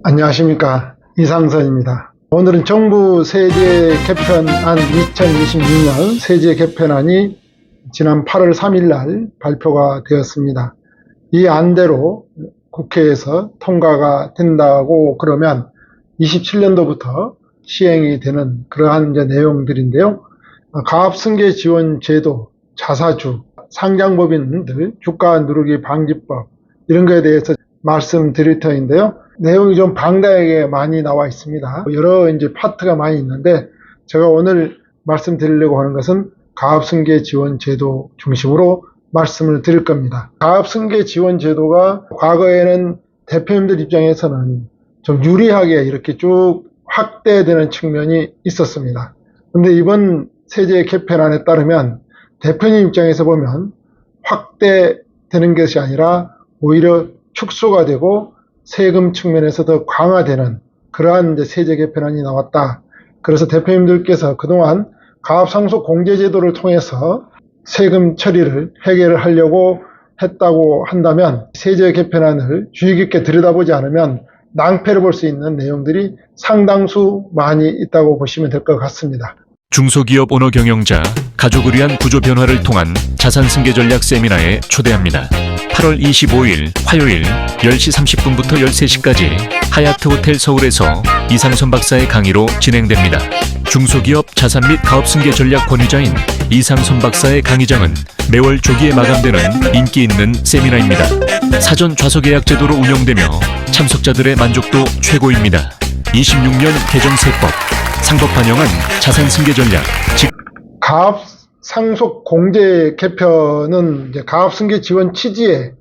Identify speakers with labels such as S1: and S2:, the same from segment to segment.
S1: 안녕하십니까, 이상선입니다. 오늘은 정부 세제 개편안 2026년 세제 개편안이 지난 8월 3일 날 발표가 되었습니다. 이 안대로 국회에서 통과가 된다고 그러면 27년도부터 시행이 되는 그러한 내용들인데요. 가압승계 지원 제도, 자사주, 상장법인들 주가 누르기 방지법, 이런 것에 대해서 말씀드릴 터인데요. 내용이 좀 방대하게 많이 나와 있습니다. 여러 파트가 많이 있는데, 제가 오늘 말씀드리려고 하는 것은 가압승계 지원 제도 중심으로 말씀을 드릴 겁니다. 가압승계 지원 제도가 과거에는 대표님들 입장에서는 좀 유리하게 이렇게 쭉 확대되는 측면이 있었습니다. 그런데 이번 세제 개편안에 따르면 대표님 입장에서 보면 확대되는 것이 아니라 오히려 축소가 되고 세금 측면에서 더 강화되는 그러한 세제 개편안이 나왔다. 그래서 대표님들께서 그동안 가압상속 공제제도를 통해서 세금 처리를 해결을 하려고 했다고 한다면 세제 개편안을 주의 깊게 들여다보지 않으면 낭패를 볼 수 있는 내용들이 상당수 많이 있다고 보시면 될 것 같습니다.
S2: 중소기업 오너 경영자, 가족을 위한 구조 변화를 통한 자산승계 전략 세미나에 초대합니다. 8월 25일 화요일 10시 30분부터 13시까지 하얏트 호텔 서울에서 이상선 박사의 강의로 진행됩니다. 중소기업 자산 및 가업승계 전략 권위자인 이상선 박사의 강의장은 매월 조기에 마감되는 인기 있는 세미나입니다. 사전 좌석 예약 제도로 운영되며 참석자들의 만족도 최고입니다. 26년 개정세법, 상법 반영한 자산승계 전략,
S1: 가압상속 공제 개편은 가압승계 지원 취지에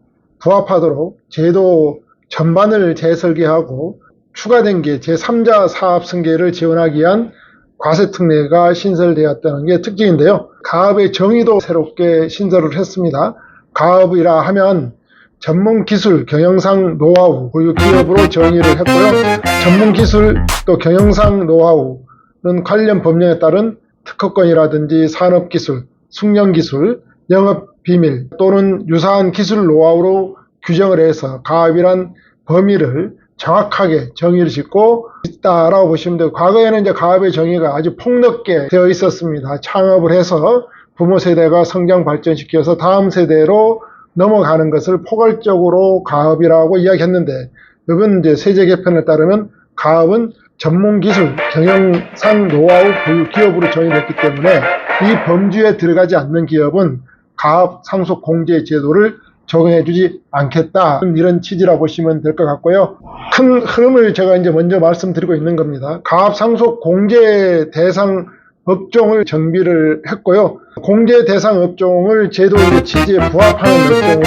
S1: 부합하도록 제도 전반을 재설계하고 추가된 게 제3자 사업승계를 지원하기 위한 과세특례가 신설되었다는 게 특징인데요. 가압의 정의도 새롭게 신설을 했습니다. 가압이라 하면 전문기술, 경영상 노하우, 기업으로 정의를 했고요. 전문기술 또 경영상 노하우는 관련 법령에 따른 특허권이라든지 산업기술, 숙련기술, 영업비밀 또는 유사한 기술 노하우로 규정을 해서 가압이란 범위를 정확하게 정의를 짓고 있다라고 보시면 되고, 과거에는 가압의 정의가 아주 폭넓게 되어 있었습니다. 창업을 해서 부모 세대가 성장 발전시켜서 다음 세대로 넘어가는 것을 포괄적으로 가압이라고 이야기했는데, 이번 세제 개편에 따르면 가압은 전문기술, 경영상 노하우 보유 기업으로 정의됐기 때문에 이 범주에 들어가지 않는 기업은 가압 상속 공제 제도를 적용해주지 않겠다, 이런 취지라 보시면 될 것 같고요. 큰 흐름을 제가 먼저 말씀드리고 있는 겁니다. 가압 상속 공제 대상 업종을 정비를 했고요. 공제 대상 업종을 제도의 취지에 부합하는 업종으로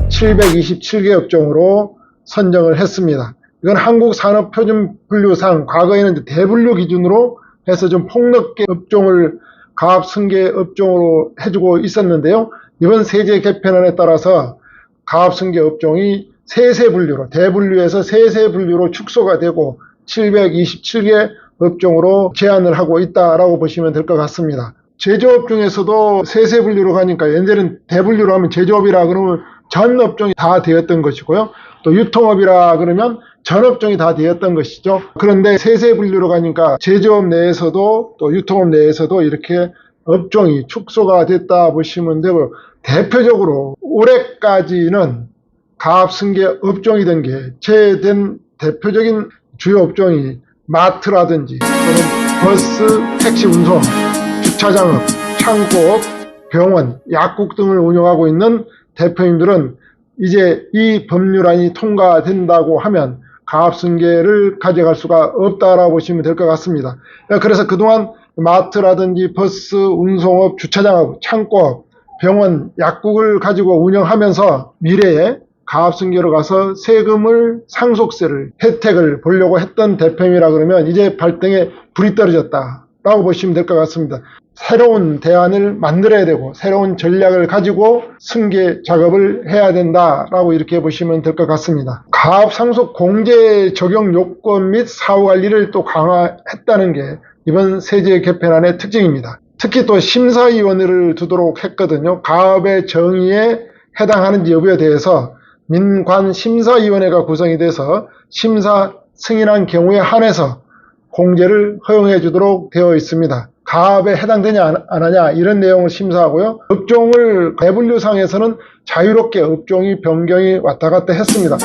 S1: 727개 업종으로 선정을 했습니다. 이건 한국산업표준분류상 과거에는 대분류 기준으로 해서 좀 폭넓게 업종을 가압승계 업종으로 해주고 있었는데요. 이번 세제 개편안에 따라서 가압승계 업종이 세세분류로, 대분류에서 세세분류로 축소가 되고 727개 업종으로 제한을 하고 있다라고 보시면 될 것 같습니다. 제조업 중에서도 세세분류로 가니까 옛날에는 대분류로 하면 제조업이라 그러면 전 업종이 다 되었던 것이고요. 또 유통업이라 그러면 전 업종이 다 되었던 것이죠. 그런데 세세분류로 가니까 제조업 내에서도 또 유통업 내에서도 이렇게 업종이 축소가 됐다 보시면 되고, 대표적으로 올해까지는 가압승계 업종이 된 게 제된 대표적인 주요 업종이 마트라든지 또는 버스, 택시 운송, 주차장업, 창고업, 병원, 약국 등을 운영하고 있는 대표님들은 이제 이 법률안이 통과된다고 하면 가압승계를 가져갈 수가 없다라고 보시면 될 것 같습니다. 그래서 그동안 마트라든지 버스, 운송업, 주차장업, 창고업, 병원, 약국을 가지고 운영하면서 미래에 가압승계로 가서 세금을, 상속세를, 혜택을 보려고 했던 대표님이라 그러면 이제 발등에 불이 떨어졌다라고 보시면 될 것 같습니다. 새로운 대안을 만들어야 되고 새로운 전략을 가지고 승계 작업을 해야 된다라고 이렇게 보시면 될 것 같습니다. 가압상속 공제 적용 요건 및 사후관리를 또 강화했다는 게 이번 세제 개편안의 특징입니다. 특히 또 심사위원회를 두도록 했거든요. 가압의 정의에 해당하는지 여부에 대해서 민관심사위원회가 구성이 돼서 심사 승인한 경우에 한해서 공제를 허용해 주도록 되어 있습니다. 가압에 해당되냐 안 하냐 이런 내용을 심사하고요. 업종을 배분류상에서는 자유롭게 업종이 변경이 왔다 갔다 했습니다.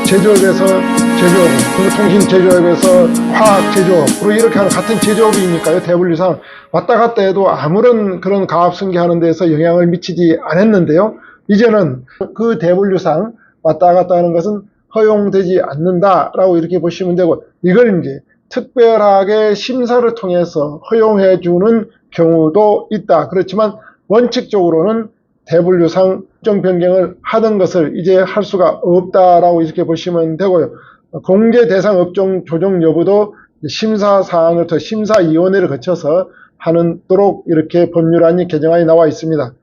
S1: 제조업에서 제조업, 통신 제조업에서 화학 제조업으로 이렇게 하는 같은 제조업이니까요. 대분류상 왔다 갔다 해도 아무런 그런 가압 승계하는 데서 영향을 미치지 않았는데요. 이제는 그 대분류상 왔다 갔다 하는 것은 허용되지 않는다라고 이렇게 보시면 되고, 이걸 이제 특별하게 심사를 통해서 허용해 주는 경우도 있다. 그렇지만 원칙적으로는 대분류상 업종 변경을 하던 것을 이제 할 수가 없다라고 이렇게 보시면 되고요. 공제 대상 업종 조정 여부도 심사 사항을 더 심사위원회를 거쳐서 하도록 이렇게 법률안이 개정안이 나와 있습니다.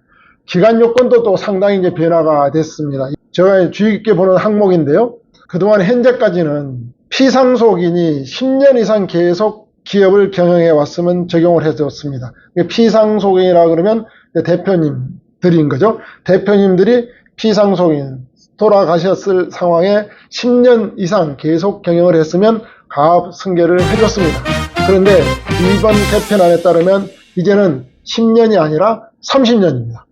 S1: 기간 요건도 또 상당히 이제 변화가 됐습니다. 제가 주의 깊게 보는 항목인데요. 그동안 현재까지는 피상속인이 10년 이상 계속 기업을 경영해 왔으면 적용을 해줬습니다. 피상속인이라 그러면 대표님들인 거죠. 대표님들이 피상속인 돌아가셨을 상황에 10년 이상 계속 경영을 했으면 가압 승계를 해줬습니다. 그런데 이번 개편안에 따르면 이제는 10년이 아니라 30년입니다.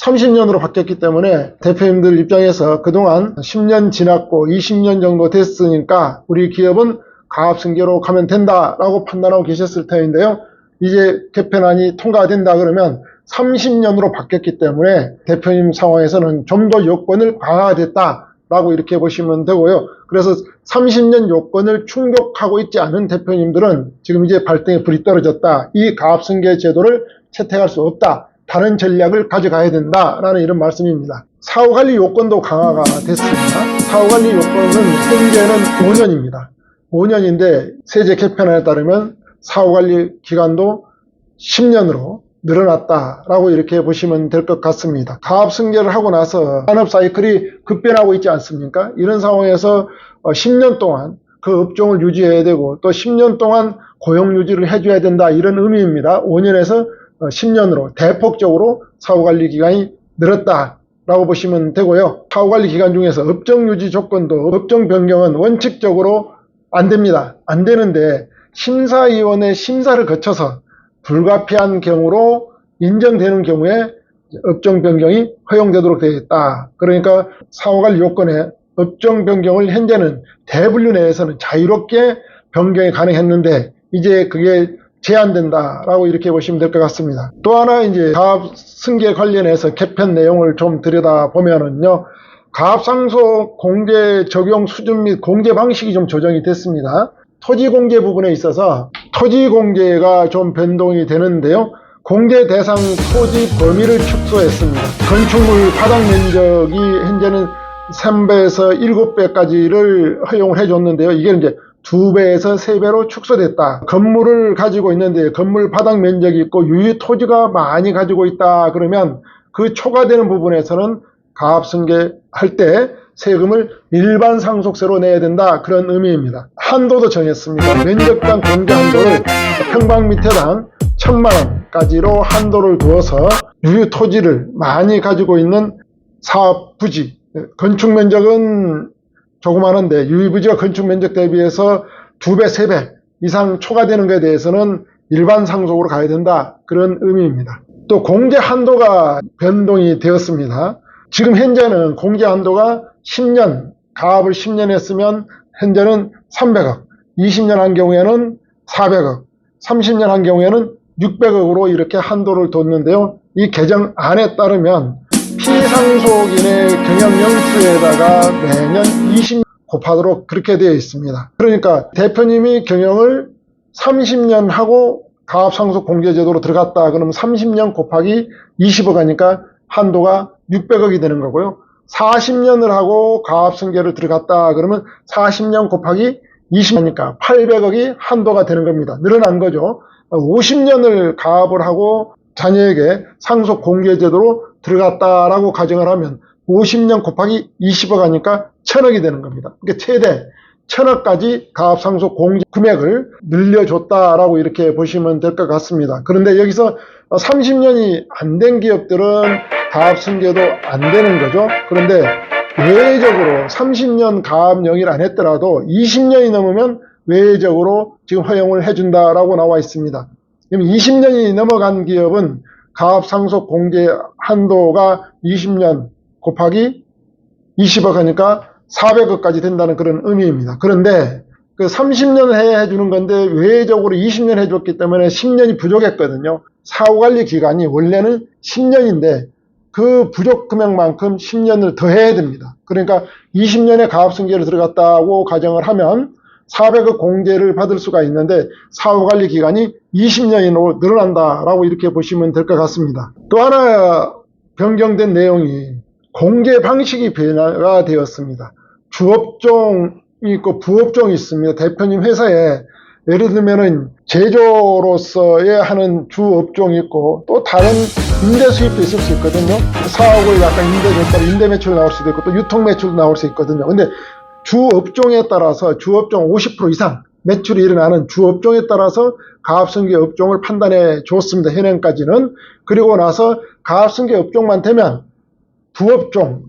S1: 30년으로 바뀌었기 때문에 대표님들 입장에서 그동안 10년 지났고 20년 정도 됐으니까 우리 기업은 가압승계로 가면 된다라고 판단하고 계셨을 터인데요. 이제 개편안이 통과된다 그러면 30년으로 바뀌었기 때문에 대표님 상황에서는 좀 더 요건을 강화됐다라고 이렇게 보시면 되고요. 그래서 30년 요건을 충족하고 있지 않은 대표님들은 지금 이제 발등에 불이 떨어졌다. 이 가압승계 제도를 채택할 수 없다. 다른 전략을 가져가야 된다라는 이런 말씀입니다. 사후관리 요건도 강화가 됐습니다. 사후관리 요건은 현재는 5년입니다. 5년인데 세제 개편안에 따르면 사후관리 기간도 10년으로 늘어났다라고 이렇게 보시면 될 것 같습니다. 가압 승계를 하고 나서 산업 사이클이 급변하고 있지 않습니까? 이런 상황에서 10년 동안 그 업종을 유지해야 되고 또 10년 동안 고용 유지를 해줘야 된다 이런 의미입니다. 5년에서 10년으로 대폭적으로 사후관리 기간이 늘었다라고 보시면 되고요. 사후관리 기간 중에서 업종 유지 조건도 업종 변경은 원칙적으로 안 됩니다. 안 되는데 심사위원회 심사를 거쳐서 불가피한 경우로 인정되는 경우에 업종 변경이 허용되도록 되어 있다. 그러니까 사후관리 요건에 업종 변경을 현재는 대분류 내에서는 자유롭게 변경이 가능했는데 이제 그게 제한된다라고 이렇게 보시면 될 것 같습니다. 또 하나 이제 가압 승계 관련해서 개편 내용을 좀 들여다보면은요. 가압 상속 공제 적용 수준 및 공제 방식이 좀 조정이 됐습니다. 토지 공제 부분에 있어서 토지 공제가 좀 변동이 되는데요. 공제 대상 토지 범위를 축소했습니다. 건축물 바닥 면적이 현재는 3배에서 7배까지를 허용을 해줬는데요. 이게 이제 2배에서 3배로 축소됐다. 건물을 가지고 있는데 건물 바닥 면적이 있고 유유 토지가 많이 가지고 있다 그러면 그 초과되는 부분에서는 가압승계 할 때 세금을 일반 상속세로 내야 된다 그런 의미입니다. 한도도 정했습니다. 면적당 공제 한도를 평방미터당 1000만원까지로 한도를 두어서 유유 토지를 많이 가지고 있는 사업 부지, 건축 면적은 조그마한데 유유부지가 건축 면적 대비해서 2배, 3배 이상 초과되는 것에 대해서는 일반 상속으로 가야 된다 그런 의미입니다. 또 공제 한도가 변동이 되었습니다. 지금 현재는 공제 한도가 10년, 가압을 10년 했으면 현재는 300억, 20년 한 경우에는 400억, 30년 한 경우에는 600억으로 이렇게 한도를 뒀는데요. 이 개정안에 따르면 피상속인의 경영연수에다가 매년 20년 곱하도록 그렇게 되어 있습니다. 그러니까 대표님이 경영을 30년 하고 가압상속 공제제도로 들어갔다 그러면 30년 곱하기 20억 하니까 한도가 600억이 되는 거고요. 40년을 하고 가압승계를 들어갔다 그러면 40년 곱하기 20하니까 800억이 한도가 되는 겁니다. 늘어난 거죠. 50년을 가압을 하고 자녀에게 상속 공제제도로 들어갔다라고 가정을 하면 50년 곱하기 20억 하니까 1000억이 되는 겁니다. 그러니까 최대 1000억까지 가압상속 공제 금액을 늘려줬다라고 이렇게 보시면 될 것 같습니다. 그런데 여기서 30년이 안 된 기업들은 가압승계도 안 되는 거죠. 그런데 외적으로 30년 가압 영위를 안 했더라도 20년이 넘으면 외적으로 지금 허용을 해준다라고 나와 있습니다. 그럼 20년이 넘어간 기업은 가압 상속 공제 한도가 20년 곱하기 20억 하니까 400억까지 된다는 그런 의미입니다. 그런데 그 30년 해주는 건데 외적으로 20년 해줬기 때문에 10년이 부족했거든요. 사후관리 기간이 원래는 10년인데 그 부족 금액만큼 10년을 더 해야 됩니다. 그러니까 20년의 가압승계를 들어갔다고 가정을 하면 400억 공제를 받을 수가 있는데 사후관리 기간이 20년으로 늘어난다라고 이렇게 보시면 될 것 같습니다. 또 하나 변경된 내용이 공제 방식이 변화가 되었습니다. 주업종이 있고 부업종이 있습니다. 대표님 회사에 예를 들면은 제조로서의 하는 주업종이 있고 또 다른 임대 수입도 있을 수 있거든요. 사업을 약간 임대 매출 나올 수도 있고 또 유통 매출도 나올 수 있거든요. 근데 주업종에 따라서 주업종 50% 이상 매출이 일어나는 주업종에 따라서 가압승계 업종을 판단해 줬습니다. 현행까지는. 그리고 나서 가압승계 업종만 되면 부업종,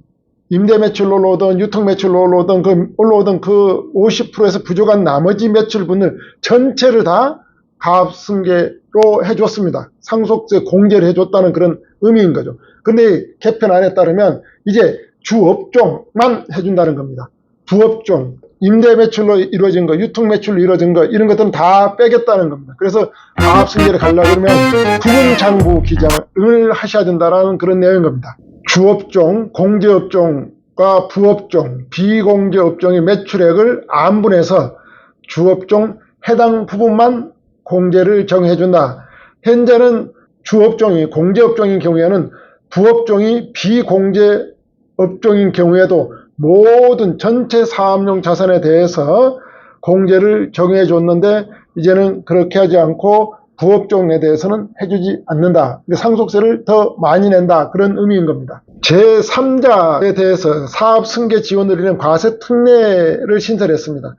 S1: 임대 매출로 올라오든 유통 매출로 올라오든 그 50%에서 부족한 나머지 매출분을 전체를 다 가압승계로 해줬습니다. 상속세 공제를 해줬다는 그런 의미인 거죠. 근데 개편안에 따르면 이제 주업종만 해준다는 겁니다. 부업종, 임대 매출로 이루어진 거, 유통 매출로 이루어진 거 이런 것들은 다 빼겠다는 겁니다. 그래서 가압승계를 가려고 그러면 구분장부 기장을 하셔야 된다는 그런 내용인 겁니다. 주업종, 공제업종과 부업종, 비공제업종의 매출액을 안분해서 주업종 해당 부분만 공제를 정해준다. 현재는 주업종이 공제업종인 경우에는 부업종이 비공제업종인 경우에도 모든 전체 사업용 자산에 대해서 공제를 정해줬는데 이제는 그렇게 하지 않고 부업종에 대해서는 해주지 않는다. 상속세를 더 많이 낸다. 그런 의미인 겁니다. 제3자에 대해서 사업승계 지원을 위한 과세특례를 신설했습니다.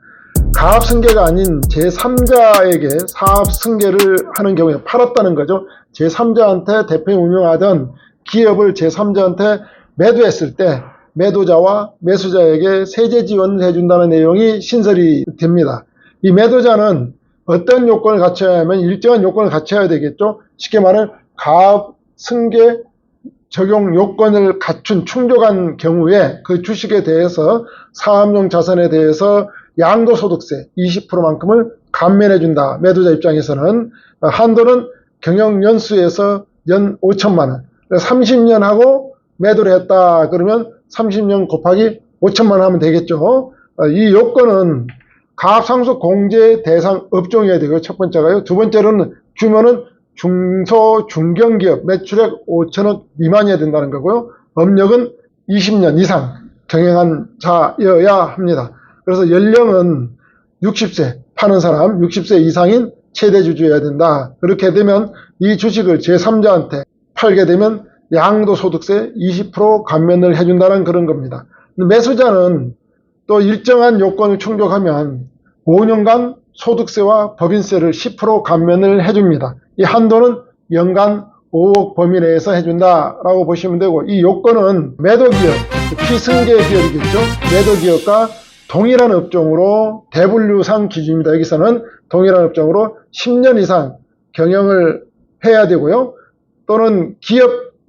S1: 가압승계가 아닌 제3자에게 사업승계를 하는 경우에 팔았다는 거죠. 제3자한테 대표님 운영하던 기업을 제3자한테 매도했을 때 매도자와 매수자에게 세제 지원을 해준다는 내용이 신설이 됩니다. 이 매도자는 어떤 요건을 갖춰야 하면 일정한 요건을 갖춰야 되겠죠. 쉽게 말하면 가압승계 적용 요건을 갖춘 충족한 경우에 그 주식에 대해서 사업용 자산에 대해서 양도소득세 20%만큼을 감면해 준다. 매도자 입장에서는 한도는 경영연수에서 연 5천만 원. 30년 하고 매도를 했다. 그러면 30년 곱하기 5천만 원 하면 되겠죠. 이 요건은 가압상속 공제 대상 업종이어야 되고요. 첫 번째가요. 두 번째로는 규모는 중소 중견기업 매출액 5천억 미만이어야 된다는 거고요. 업력은 20년 이상 경영한 자여야 합니다. 그래서 연령은 60세 파는 사람 60세 이상인 최대 주주여야 된다. 그렇게 되면 이 주식을 제3자한테 팔게 되면 양도소득세 20% 감면을 해준다는 그런 겁니다. 매수자는 또 일정한 요건을 충족하면 5년간 소득세와 법인세를 10% 감면을 해줍니다. 이 한도는 연간 5억 범위 내에서 해준다라고 보시면 되고 이 요건은 매도기업, 피승계 기업이겠죠. 매도기업과 동일한 업종으로 대분류상 기준입니다. 여기서는 동일한 업종으로 10년 이상 경영을 해야 되고요. 또는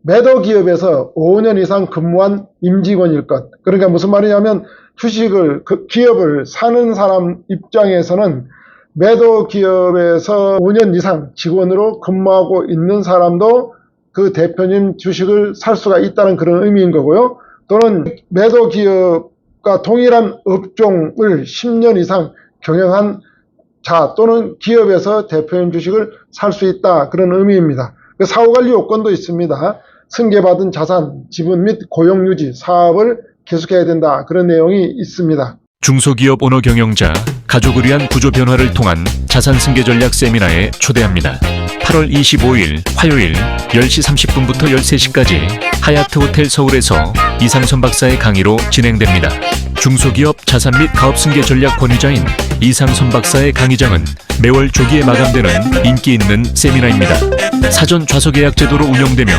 S1: 매도기업에서 5년 이상 근무한 임직원일 것. 그러니까 무슨 말이냐면 주식을, 기업을 사는 사람 입장에서는 매도기업에서 5년 이상 직원으로 근무하고 있는 사람도 그 대표님 주식을 살 수가 있다는 그런 의미인 거고요. 또는 매도기업과 동일한 업종을 10년 이상 경영한 자 또는 기업에서 대표님 주식을 살 수 있다. 그런 의미입니다. 사후관리 요건도 있습니다. 승계받은 자산, 지분 및 고용유지, 사업을 계속해야 된다. 그런 내용이 있습니다.
S2: 중소기업 오너 경영자, 가족을 위한 구조 변화를 통한 자산승계 전략 세미나에 초대합니다. 8월 25일 화요일 10시 30분부터 13시까지 하얏트 호텔 서울에서 이상선 박사의 강의로 진행됩니다. 중소기업 자산 및 가업승계 전략 권위자인 이상선 박사의 강의장은 매월 조기에 마감되는 인기 있는 세미나입니다. 사전 좌석 예약 제도로 운영되며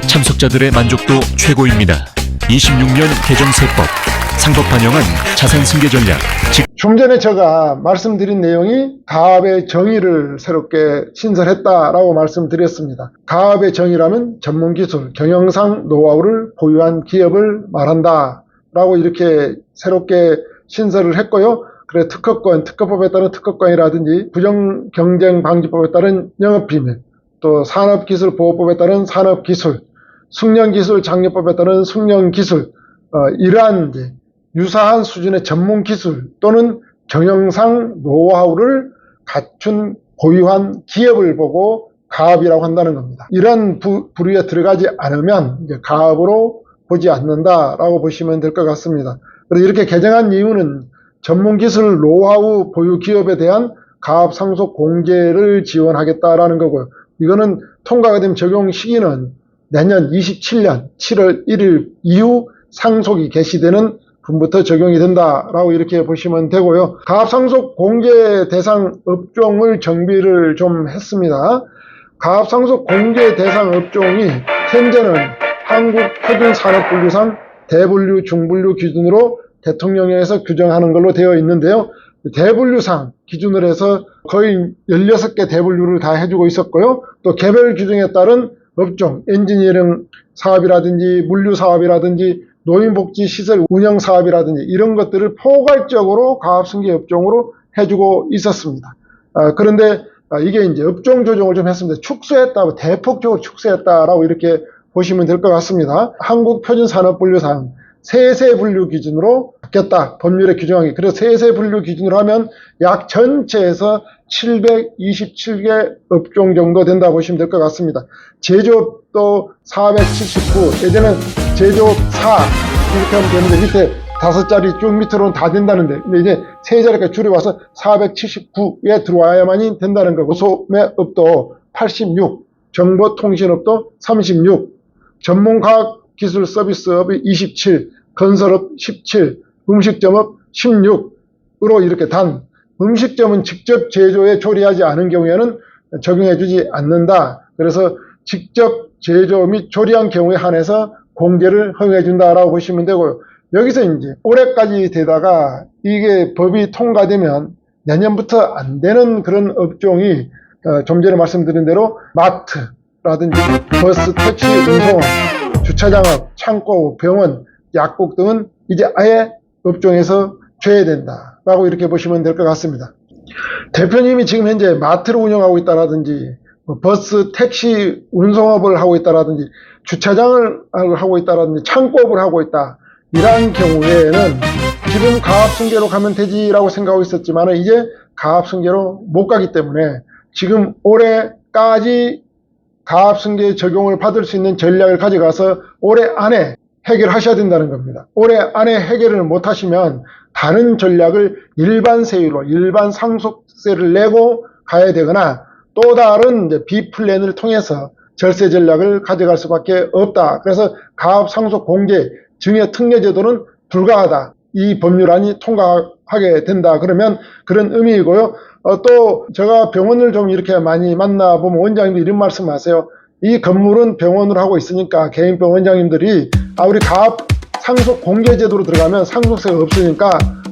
S2: 참석자들의 만족도 최고입니다. 26년 개정세법, 상법 반영한 자산승계 전략,
S1: 좀 전에 제가 말씀드린 내용이 가압의 정의를 새롭게 신설했다라고 말씀드렸습니다. 가압의 정의라면 전문기술, 경영상 노하우를 보유한 기업을 말한다라고 이렇게 새롭게 신설을 했고요. 그래 특허권, 특허법에 따른 특허권이라든지 부정경쟁방지법에 따른 영업비밀, 또 산업기술보호법에 따른 산업기술, 숙련기술장려법에 따른 숙련기술, 이러한 이제 유사한 수준의 전문기술 또는 경영상 노하우를 갖춘 보유한 기업을 보고 가압이라고 한다는 겁니다. 이런 부류에 들어가지 않으면 이제 가압으로 보지 않는다라고 보시면 될 것 같습니다. 그래서 이렇게 개정한 이유는 전문기술 노하우 보유 기업에 대한 가압 상속 공제를 지원하겠다라는 거고요. 이거는 통과가 되면 적용 시기는 내년 27년 7월 1일 이후 상속이 개시되는 분부터 적용이 된다라고 이렇게 보시면 되고요. 가압상속 공제 대상 업종을 정비를 좀 했습니다. 가압상속 공제 대상 업종이 현재는 한국표준산업분류상 대분류, 중분류 기준으로 대통령령에서 규정하는 걸로 되어 있는데요. 대분류상 기준으로 해서 거의 16개 대분류를 다 해주고 있었고요. 또 개별 규정에 따른 업종, 엔지니어링 사업이라든지 물류 사업이라든지 노인복지시설 운영사업이라든지 이런 것들을 포괄적으로 가압승계 업종으로 해주고 있었습니다. 그런데 이게 이제 업종 조정을 좀 했습니다. 축소했다, 대폭적으로 축소했다라고 이렇게 보시면 될 것 같습니다. 한국표준산업분류상 세세분류 기준으로 바뀌었다. 법률에 규정한 게. 그래서 세세분류 기준으로 하면 약 전체에서 727개 업종 정도 된다 보시면 될 것 같습니다. 제조업도 479, 예전에는 제조업 4 이렇게 하면 되는데 밑에 5자리 쭉 밑으로는 다 된다는데 근데 이제 3자리까지 줄여와서 479에 들어와야만이 된다는 거고 소매업도 86, 정보통신업도 36, 전문과학기술서비스업이 27, 건설업 17, 음식점업 16으로 이렇게 단 음식점은 직접 제조에 조리하지 않은 경우에는 적용해주지 않는다. 그래서 직접 제조 및 조리한 경우에 한해서 공제를 허용해준다라고 보시면 되고요. 여기서 이제 올해까지 되다가 이게 법이 통과되면 내년부터 안 되는 그런 업종이 좀 전에 말씀드린 대로 마트라든지 버스, 택시, 운송업, 주차장업, 창고, 병원, 약국 등은 이제 아예 업종에서 제외된다라고 이렇게 보시면 될 것 같습니다. 대표님이 지금 현재 마트를 운영하고 있다라든지 버스, 택시, 운송업을 하고 있다라든지 주차장을 하고 있다라든지 창고업을 하고 있다. 이러한 경우에는 지금 가압승계로 가면 되지라고 생각하고 있었지만 이제 가압승계로 못 가기 때문에 지금 올해까지 가압승계 적용을 받을 수 있는 전략을 가져가서 올해 안에 해결하셔야 된다는 겁니다. 올해 안에 해결을 못 하시면 다른 전략을 일반 세율로 일반 상속세를 내고 가야 되거나 또 다른 이제 B플랜을 통해서 절세 전략을 가져갈 수밖에 없다. 그래서 가압 상속 공제 증여 특례 제도는 불가하다. 이 법률안이 통과하게 된다. 그러면 그런 의미이고요. 또 제가 병원을 좀 이렇게 많이 만나보면 원장님도 이런 말씀 하세요. 이 건물은 병원으로 하고 있으니까 개인병 원장님들이 우리 가압 상속 공제 제도로 들어가면 상속세가 없으니까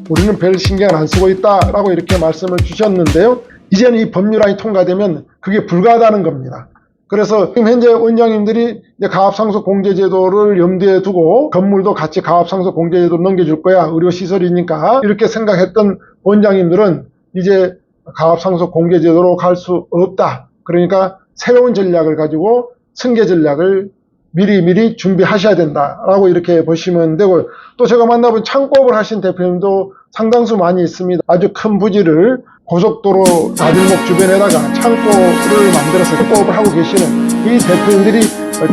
S1: 우리는 별 신경 안 쓰고 있다라고 이렇게 말씀을 주셨는데요. 이제는 이 법률안이 통과되면 그게 불가하다는 겁니다. 그래서 지금 현재 원장님들이 이제 가압상속 공제제도를 염두에 두고 건물도 같이 가압상속 공제제도로 넘겨줄 거야. 의료시설이니까 이렇게 생각했던 원장님들은 이제 가압상속 공제제도로 갈 수 없다. 그러니까 새로운 전략을 가지고 승계 전략을 미리 준비하셔야 된다라고 이렇게 보시면 되고요. 또 제가 만나본 창고업을 하신 대표님도 상당수 많이 있습니다. 아주 큰 부지를 고속도로 나들목 주변에다가 창고를 만들어서 창고업을 하고 계시는 이 대표님들이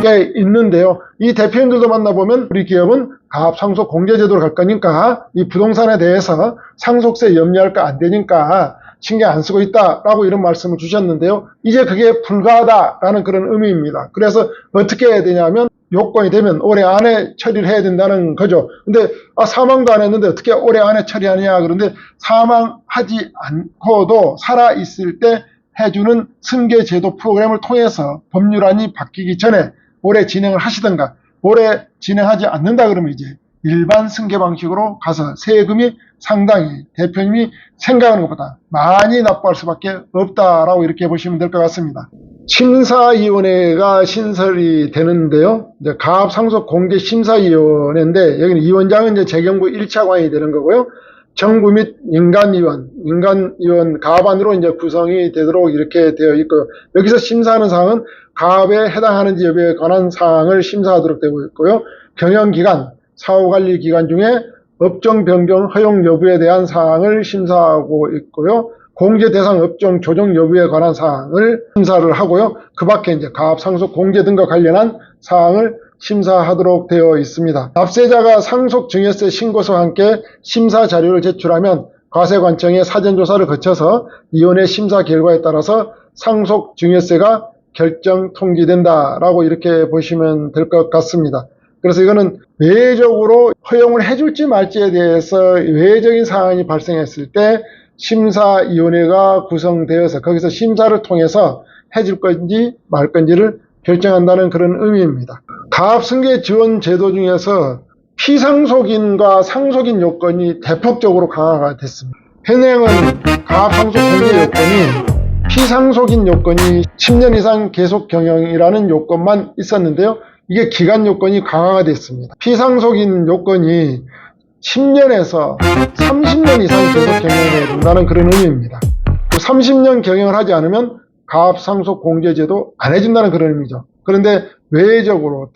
S1: 꽤 있는데요. 이 대표님들도 만나보면 우리 기업은 가압상속 공제제도로 갈 거니까 이 부동산에 대해서 상속세 염려할 거 안 되니까 신경 안 쓰고 있다라고 이런 말씀을 주셨는데요. 이제 그게 불가하다라는 그런 의미입니다. 그래서 어떻게 해야 되냐면 요건이 되면 올해 안에 처리를 해야 된다는 거죠. 근데 사망도 안 했는데 어떻게 올해 안에 처리하냐. 그런데 사망하지 않고도 살아있을 때 해주는 승계제도 프로그램을 통해서 법률안이 바뀌기 전에 올해 진행을 하시던가 오래 진행하지 않는다 그러면 이제 일반 승계 방식으로 가서 세금이 상당히 대표님이 생각하는 것보다 많이 납부할 수밖에 없다라고 이렇게 보시면 될 것 같습니다. 심사위원회가 신설이 되는데요. 이제 가압상속공제심사위원회인데 여기는 위원장은 이제 재경부 1차관이 되는 거고요. 정부 및 민간위원 가압안으로 이제 구성이 되도록 이렇게 되어 있고요. 여기서 심사하는 사항은 가압에 해당하는지 여부에 관한 사항을 심사하도록 되고 있고요. 경영기간, 사후관리기간 중에 업종 변경 허용 여부에 대한 사항을 심사하고 있고요. 공제 대상 업종 조정 여부에 관한 사항을 심사를 하고요. 그 밖에 이제 가압 상속 공제 등과 관련한 사항을 심사하도록 되어 있습니다. 납세자가 상속 증여세 신고서와 함께 심사 자료를 제출하면 과세관청의 사전조사를 거쳐서 위원회 심사 결과에 따라서 상속 증여세가 결정 통지된다라고 이렇게 보시면 될 것 같습니다. 그래서 이거는 외적으로 허용을 해줄지 말지에 대해서 외적인 사안이 발생했을 때 심사위원회가 구성되어서 거기서 심사를 통해서 해줄 건지 말 건지를 결정한다는 그런 의미입니다. 가압승계 지원 제도 중에서 피상속인과 상속인 요건이 대폭적으로 강화가 됐습니다. 현행은 가압상속 공제 요건이 피상속인 요건이 10년 이상 계속 경영이라는 요건만 있었는데요. 이게 기간 요건이 강화가 됐습니다. 피상속인 요건이 10년에서 30년 이상 계속 경영해야 된다는 그런 의미입니다. 30년 경영을 하지 않으면 가압상속 공제제도 안 해준다는 그런 의미죠. 그런데 외적으로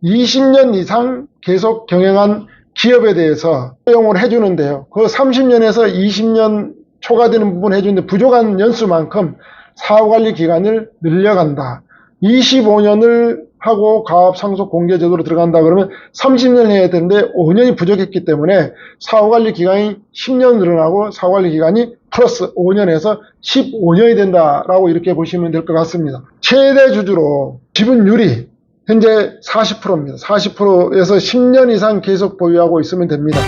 S1: 20년 이상 계속 경영한 기업에 대해서 허용을 해주는데요. 그 30년에서 20년 초과되는 부분 해주는데 부족한 연수만큼 사후관리 기간을 늘려간다. 25년을 하고 가압상속 공제제도로 들어간다 그러면 30년 해야 되는데 5년이 부족했기 때문에 사후관리 기간이 10년 늘어나고 사후관리 기간이 플러스 5년에서 15년이 된다라고 이렇게 보시면 될 것 같습니다. 최대 주주로 지분율이 현재 40%입니다. 40%에서 10년 이상 계속 보유하고 있으면 됩니다.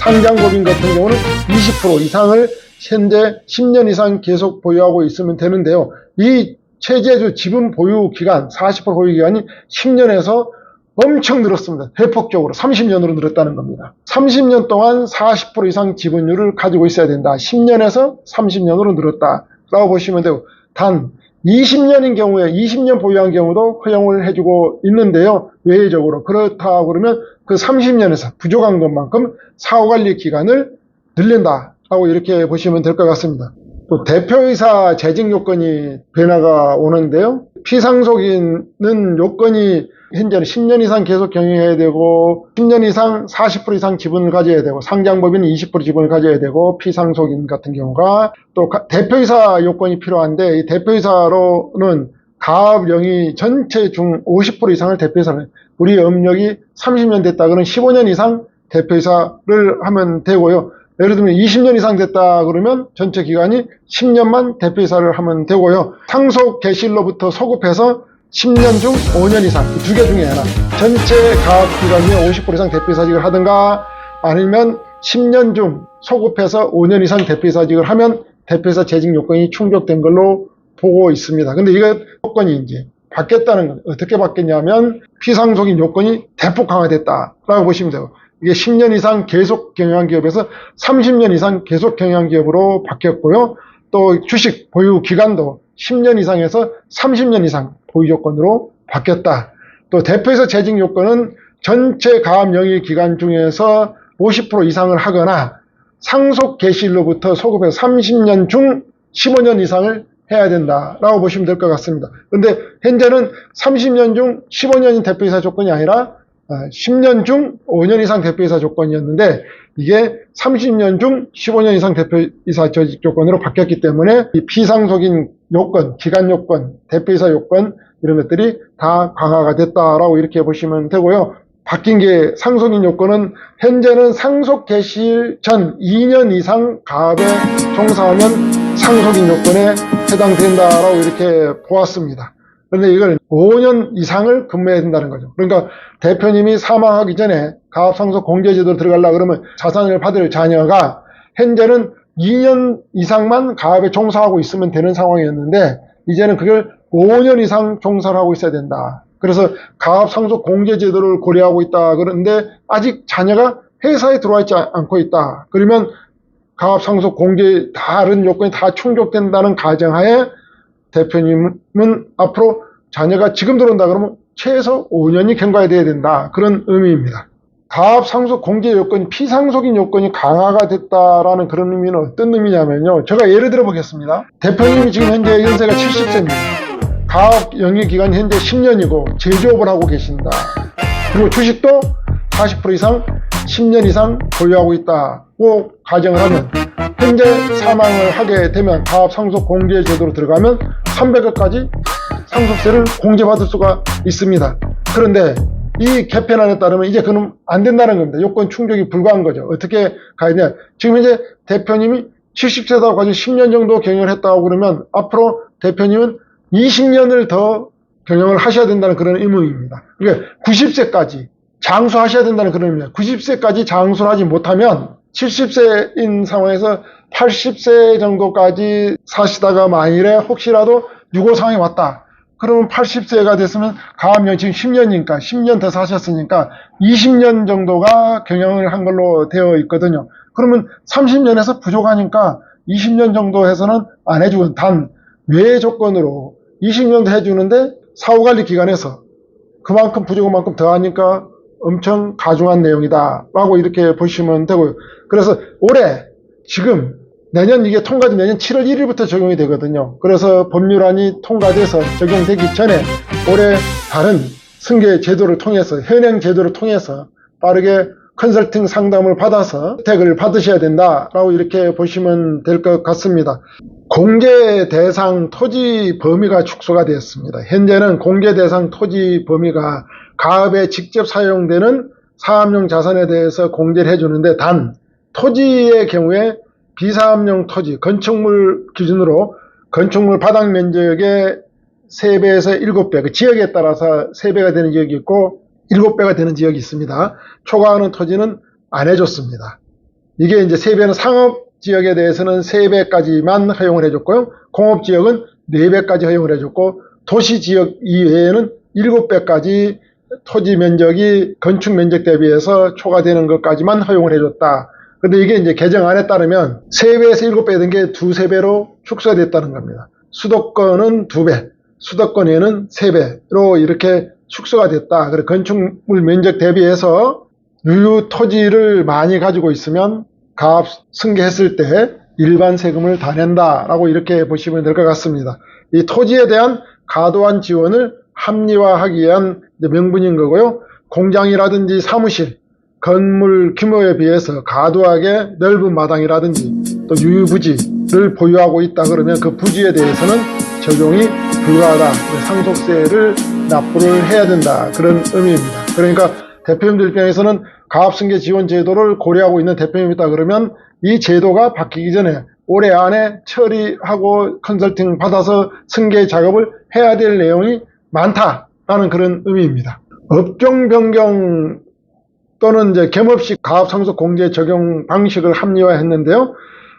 S1: 상장법인 같은 경우는 20% 이상을 현재 10년 이상 계속 보유하고 있으면 되는데요. 이 최재주 지분 보유 기간, 40% 보유 기간이 10년에서 엄청 늘었습니다. 대폭적으로 30년으로 늘었다는 겁니다. 30년 동안 40% 이상 지분율을 가지고 있어야 된다. 10년에서 30년으로 늘었다라고 보시면 되고, 단 20년인 경우에 20년 보유한 경우도 허용을 해주고 있는데요. 외적으로 그렇다고 그러면 그 30년에서 부족한 것만큼 사후관리 기간을 늘린다라고 이렇게 보시면 될 것 같습니다. 또 대표이사 재직 요건이 변화가 오는데요. 피상속인은 요건이 현재는 10년 이상 계속 경영해야 되고 10년 이상 40% 이상 지분을 가져야 되고 상장법인은 20% 지분을 가져야 되고 피상속인 같은 경우가 또 대표이사 요건이 필요한데 이 대표이사로는 가압령이 전체 중 50% 이상을 대표이사를 우리 업력이 30년 됐다 그러면 15년 이상 대표이사를 하면 되고요. 예를 들면 20년 이상 됐다 그러면 전체 기간이 10년만 대표이사를 하면 되고요. 상속 개시일로부터 소급해서 10년 중 5년 이상 두 개 중에 하나 전체 가압 기간 중에 50% 이상 대표이사직을 하든가 아니면 10년 중 소급해서 5년 이상 대표이사직을 하면 대표이사 재직 요건이 충족된 걸로 보고 있습니다. 근데 이거 요건이 이제 바뀌었다는 건 어떻게 바뀌었냐면 피상속인 요건이 대폭 강화됐다라고 보시면 돼요. 이게 10년 이상 계속 경영한 기업에서 30년 이상 계속 경영한 기업으로 바뀌었고요. 또 주식 보유 기간도 10년 이상에서 30년 이상 보유 조건으로 바뀌었다. 또 대표이사 재직 요건은 전체 가압 영위 기간 중에서 50% 이상을 하거나 상속 개시일로부터 소급해서 30년 중 15년 이상을 해야 된다라고 보시면 될 것 같습니다. 그런데 현재는 30년 중 15년이 대표이사 조건이 아니라 10년 중 5년 이상 대표이사 조건이었는데 이게 30년 중 15년 이상 대표이사 조직 조건으로 바뀌었기 때문에 이 피상속인 요건, 기간 요건, 대표이사 요건 이런 것들이 다 강화가 됐다라고 이렇게 보시면 되고요. 바뀐 게 상속인 요건은 현재는 상속 개시일 전 2년 이상 가압에 종사하면 상속인 요건에 해당된다라고 이렇게 보았습니다. 그런데 이걸 5년 이상을 근무해야 된다는 거죠. 그러니까 대표님이 사망하기 전에 가압상속 공제제도로 들어가려고 그러면 자산을 받을 자녀가 현재는 2년 이상만 가압에 종사하고 있으면 되는 상황이었는데 이제는 그걸 5년 이상 종사를 하고 있어야 된다. 그래서 가압상속 공제 제도를 고려하고 있다. 그런데 아직 자녀가 회사에 들어와 있지 않고 있다. 그러면 가압상속 공제 다른 요건이 다 충족된다는 가정하에 대표님은 앞으로 자녀가 지금 들어온다 그러면 최소 5년이 경과해야 된다. 그런 의미입니다. 가압상속 공제 요건이 피상속인 요건이 강화가 됐다라는 그런 의미는 어떤 의미냐면요. 제가 예를 들어 보겠습니다. 대표님이 지금 현재 연세가 70세입니다. 가압 영위 기간이 현재 10년이고 제조업을 하고 계신다. 그리고 주식도 40% 이상 10년 이상 보유하고 있다고 가정을 하면 현재 사망을 하게 되면 가압상속 공제 제도로 들어가면 300억까지 상속세를 공제받을 수가 있습니다. 그런데 이 개편안에 따르면 이제 그는 안 된다는 겁니다. 요건 충족이 불가한 거죠. 어떻게 가느냐. 지금 현재 대표님이 70세다고 가지고 10년 정도 경영을 했다고 그러면 앞으로 대표님은 20년을 더 경영을 하셔야 된다는 그런 의무입니다. 그러니까 90세까지 장수하셔야 된다는 그런 의미입니다. 90세까지 장수를 하지 못하면 70세인 상황에서 80세 정도까지 사시다가 만일에 혹시라도 유고 상황이 왔다. 그러면 80세가 됐으면 가압령 지금 10년이니까 10년 더 사셨으니까 20년 정도가 경영을 한 걸로 되어 있거든요. 그러면 30년에서 부족하니까 20년 정도 해서는 안 해주고 단 외 조건으로 20년도 해주는데 사후관리 기간에서 그만큼 부족한 만큼 더 하니까 엄청 가중한 내용이다 라고 이렇게 보시면 되고요. 그래서 올해 지금 내년 이게 통과된 내년 7월 1일부터 적용이 되거든요. 그래서 법률안이 통과돼서 적용되기 전에 올해 다른 승계 제도를 통해서 현행 제도를 통해서 빠르게 컨설팅 상담을 받아서 혜택을 받으셔야 된다라고 이렇게 보시면 될 것 같습니다. 공제 대상 토지 범위가 축소가 되었습니다. 현재는 공제 대상 토지 범위가 가압에 직접 사용되는 사업용 자산에 대해서 공제를 해주는데 단 토지의 경우에 비사업용 토지, 건축물 기준으로 건축물 바닥 면적의 3배에서 7배, 그 지역에 따라서 3배가 되는 지역이 있고 7배가 되는 지역이 있습니다. 초과하는 토지는 안 해줬습니다. 이게 이제 3배는 상업 지역에 대해서는 3배까지만 허용을 해줬고요. 공업 지역은 4배까지 허용을 해줬고 도시 지역 이외에는 7배까지 토지 면적이 건축 면적 대비해서 초과되는 것까지만 허용을 해줬다. 근데 이게 이제 개정안에 따르면 3배에서 7배 된 게 2~3배로 축소됐다는 겁니다. 수도권은 2배, 수도권에는 3배로 이렇게 축소가 됐다. 그래서 건축물 면적 대비해서 유유 토지를 많이 가지고 있으면 가압 승계했을 때 일반 세금을 다 낸다라고 이렇게 보시면 될 것 같습니다. 이 토지에 대한 과도한 지원을 합리화하기 위한 명분인 거고요. 공장이라든지 사무실, 건물 규모에 비해서 과도하게 넓은 마당이라든지 또 유유부지를 보유하고 있다 그러면 그 부지에 대해서는 적용이 불가하다. 상속세를 납부를 해야 된다. 그런 의미입니다. 그러니까 대표님들 입장에서는 가압승계 지원 제도를 고려하고 있는 대표님이 있다 그러면 이 제도가 바뀌기 전에 올해 안에 처리하고 컨설팅 받아서 승계 작업을 해야 될 내용이 많다라는 그런 의미입니다. 업종 변경 또는 이제 갭없이 가압상속 공제 적용 방식을 합리화했는데요.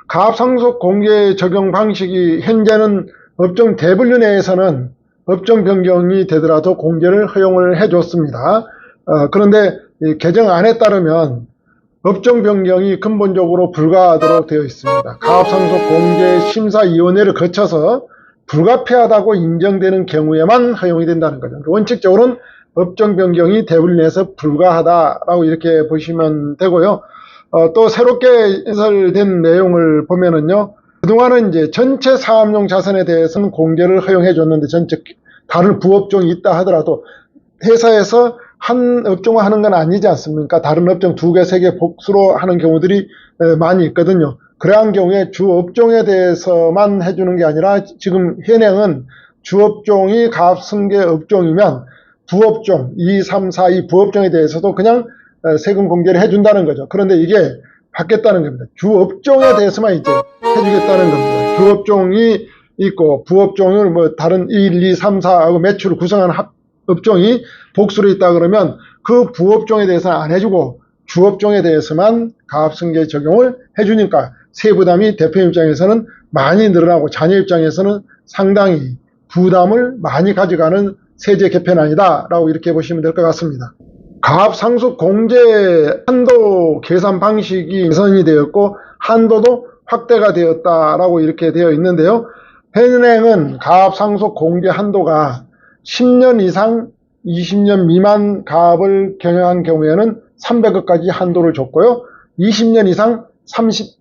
S1: 가압상속 공제 적용 방식이 현재는 업종 대분류 내에서는 업종 변경이 되더라도 공제를 허용을 해줬습니다. 그런데 개정안에 따르면 업종 변경이 근본적으로 불가하도록 되어 있습니다. 가압상속 공제 심사위원회를 거쳐서 불가피하다고 인정되는 경우에만 허용이 된다는 거죠. 원칙적으로는 업종 변경이 대분류 내에서 불가하다라고 이렇게 보시면 되고요. 또 새롭게 해설된 내용을 보면은요. 그동안은 이제 전체 사업용 자산에 대해서는 공제를 허용해 줬는데 전체 다른 부업종이 있다 하더라도 회사에서 한 업종을 하는 건 아니지 않습니까? 다른 업종 2개, 3개 복수로 하는 경우들이 많이 있거든요. 그러한 경우에 주 업종에 대해서만 해주는 게 아니라 지금 현행은 주 업종이 가압승계 업종이면 부업종 2, 3, 4, 이 부업종에 대해서도 그냥 세금 공제를 해준다는 거죠. 그런데 이게 바뀌었다는 겁니다. 주 업종에 대해서만 이제 해주겠다는 겁니다. 주 업종이 있고 부업종은 뭐 다른 1, 2, 3, 4하고 매출을 구성하는 업종이 복수로 있다 그러면 그 부업종에 대해서는 안 해주고 주업종에 대해서만 가압승계 적용을 해주니까 세부담이 대표 입장에서는 많이 늘어나고 자녀 입장에서는 상당히 부담을 많이 가져가는 세제 개편안이다라고 이렇게 보시면 될 것 같습니다. 가압상속 공제 한도 계산 방식이 개선이 되었고 한도도 확대가 되었다라고 이렇게 되어 있는데요. 현행은 가압상속 공제 한도가 10년 이상 20년 미만 가압을 경영한 경우에는 300억까지 한도를 줬고요. 20년 이상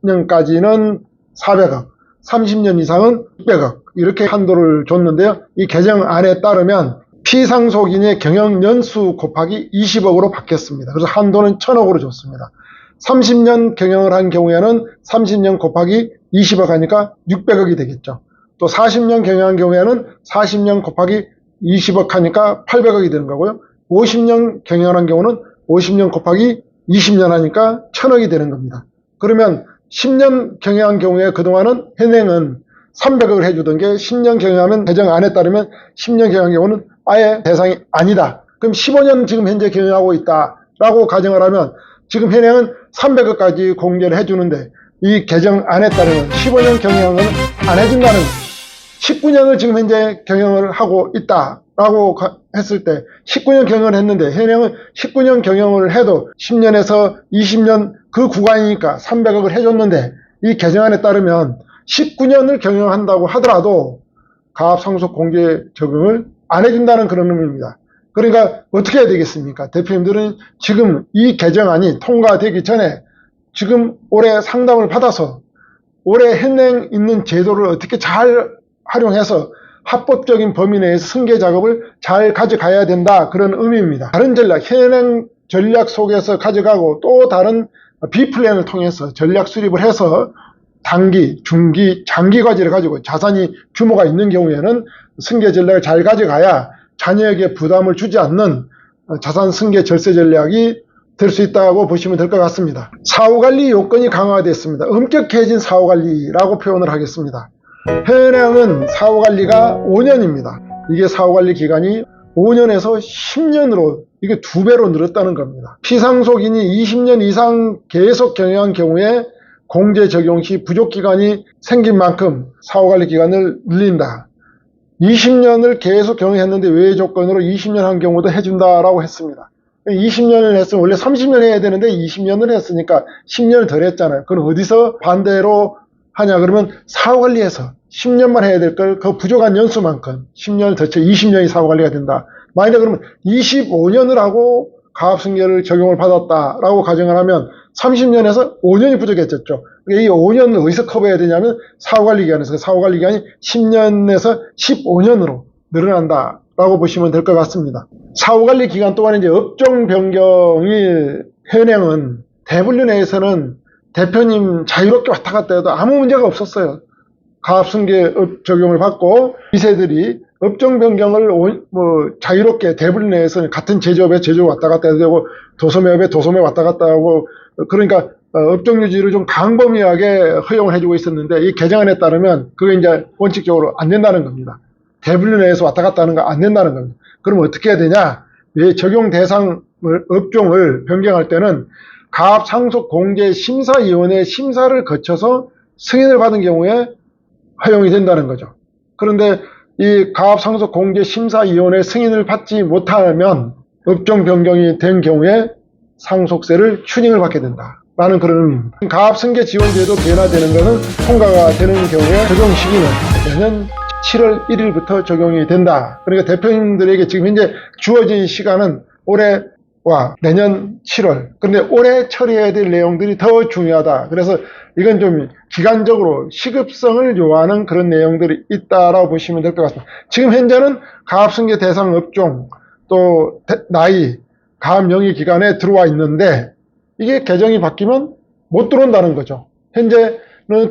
S1: 30년까지는 400억, 30년 이상은 600억 이렇게 한도를 줬는데요. 이 개정안에 따르면 피상속인의 경영 연수 곱하기 20억으로 바뀌었습니다. 그래서 한도는 1000억으로 줬습니다. 30년 경영을 한 경우에는 30년 곱하기 20억 하니까 600억이 되겠죠. 또 40년 경영한 경우에는 40년 곱하기 20억 하니까 800억이 되는 거고요. 50년 경영한 경우는 50년 곱하기 20년 하니까 1000억이 되는 겁니다. 그러면 10년 경영한 경우에 그동안은 현행은 300억을 해주던 게 10년 경영하면 개정안에 따르면 10년 경영한 경우는 아예 대상이 아니다. 그럼 15년 지금 현재 경영하고 있다라고 가정을 하면 지금 현행은 300억까지 공제를 해주는데 이 개정안에 따르면 15년 경영은 안 해준다는 19년을 지금 현재 경영을 하고 있다라고 했을 때 19년 경영을 했는데 현행은 19년 경영을 해도 10년에서 20년 그 구간이니까 300억을 해줬는데 이 개정안에 따르면 19년을 경영한다고 하더라도 가압상속 공제 적용을 안 해준다는 그런 의미입니다. 그러니까 어떻게 해야 되겠습니까? 대표님들은 지금 이 개정안이 통과되기 전에 지금 올해 상담을 받아서 올해 현행 있는 제도를 어떻게 잘 활용해서 합법적인 범위 내에서 승계 작업을 잘 가져가야 된다 그런 의미입니다. 다른 전략, 현행 전략 속에서 가져가고 또 다른 B플랜을 통해서 전략 수립을 해서 단기, 중기, 장기 과제를 가지고 자산이 규모가 있는 경우에는 승계 전략을 잘 가져가야 자녀에게 부담을 주지 않는 자산 승계 절세 전략이 될 수 있다고 보시면 될 것 같습니다. 사후관리 요건이 강화됐습니다. 엄격해진 사후관리라고 표현을 하겠습니다. 현행은 사후관리가 5년입니다. 이게 사후관리 기간이 5년에서 10년으로 이게 2배로 늘었다는 겁니다. 피상속인이 20년 이상 계속 경영한 경우에 공제 적용 시 부족 기간이 생긴 만큼 사후관리 기간을 늘린다. 20년을 계속 경영했는데 외의 조건으로 20년 한 경우도 해준다라고 했습니다. 20년을 했으면 원래 30년 해야 되는데 20년을 했으니까 10년을 덜 했잖아요. 그럼 어디서 반대로 하냐 그러면 사후관리에서 10년만 해야 될 걸 그 부족한 연수만큼 10년을 더 채 20년이 사후관리가 된다. 만약에 그러면 25년을 하고 가압승계를 적용을 받았다라고 가정을 하면 30년에서 5년이 부족했었죠. 이 5년을 어디서 커버해야 되냐면 사후관리 기간에서 사후관리 기간이 10년에서 15년으로 늘어난다라고 보시면 될 것 같습니다. 사후관리 기간 동안 이제 업종 변경이 현행은 대분류 내에서는 대표님 자유롭게 왔다 갔다 해도 아무 문제가 없었어요. 가압승계 적용을 받고 이세들이 업종 변경을 자유롭게 대분류 내에서는 같은 제조업에 제조업 왔다 갔다 해도 되고 도소매업에 도소매 왔다 갔다 하고 그러니까 업종 유지를 좀 광범위하게 허용을 해주고 있었는데 이 개정안에 따르면 그게 이제 원칙적으로 안 된다는 겁니다. 대분류 내에서 왔다 갔다 하는 거 안 된다는 겁니다. 그럼 어떻게 해야 되냐? 왜 적용 대상 업종을 변경할 때는 가압상속공제심사위원회 심사를 거쳐서 승인을 받은 경우에 허용이 된다는 거죠. 그런데 이 가압상속공제심사위원회 승인을 받지 못하면 업종 변경이 된 경우에 상속세를 추징을 받게 된다라는 그런 의미입니다. 가압승계 지원제도 변화되는 것은 통과가 되는 경우에 적용 시기는 내년 7월 1일부터 적용이 된다. 그러니까 대표님들에게 지금 현재 주어진 시간은 올해와 내년 7월. 그런데 올해 처리해야 될 내용들이 더 중요하다. 그래서 이건 좀 기간적으로 시급성을 요하는 그런 내용들이 있다라고 보시면 될 것 같습니다. 지금 현재는 가압승계 대상 업종 또 나이, 가압 영위 기간에 들어와 있는데 이게 개정이 바뀌면 못 들어온다는 거죠. 현재는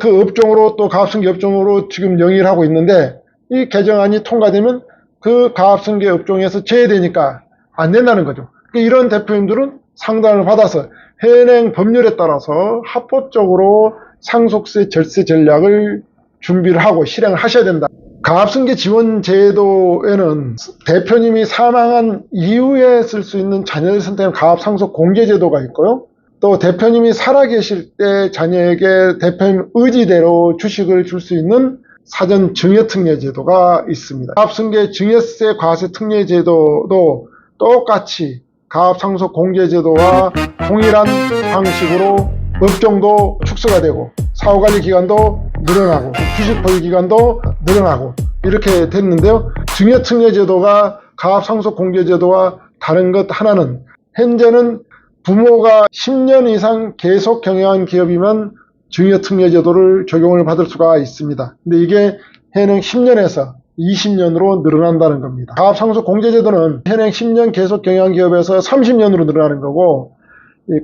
S1: 그 업종으로 또 가압승계 업종으로 지금 영위를 하고 있는데 이 개정안이 통과되면 그 가압승계 업종에서 제외되니까 안 된다는 거죠. 이런 대표님들은 상담을 받아서 현행 법률에 따라서 합법적으로 상속세 절세 전략을 준비를 하고 실행을 하셔야 된다. 가압승계 지원 제도에는 대표님이 사망한 이후에 쓸 수 있는 자녀를 선택한 가압상속 공제 제도가 있고요. 또 대표님이 살아계실 때 자녀에게 대표님 의지대로 주식을 줄 수 있는 사전 증여특례 제도가 있습니다. 가압승계 증여세 과세 특례 제도도 똑같이 가압상속 공제 제도와 동일한 방식으로 업종도 축소가 되고 사후관리 기간도 늘어나고 주식 보유 기간도 늘어나고 이렇게 됐는데요. 증여특례 제도가 가압상속 공제 제도와 다른 것 하나는 현재는 부모가 10년 이상 계속 경영한 기업이면 증여특례 제도를 적용을 받을 수가 있습니다. 근데 이게 현행 10년에서 20년으로 늘어난다는 겁니다. 가압상속 공제 제도는 현행 10년 계속 경영한 기업에서 30년으로 늘어나는 거고,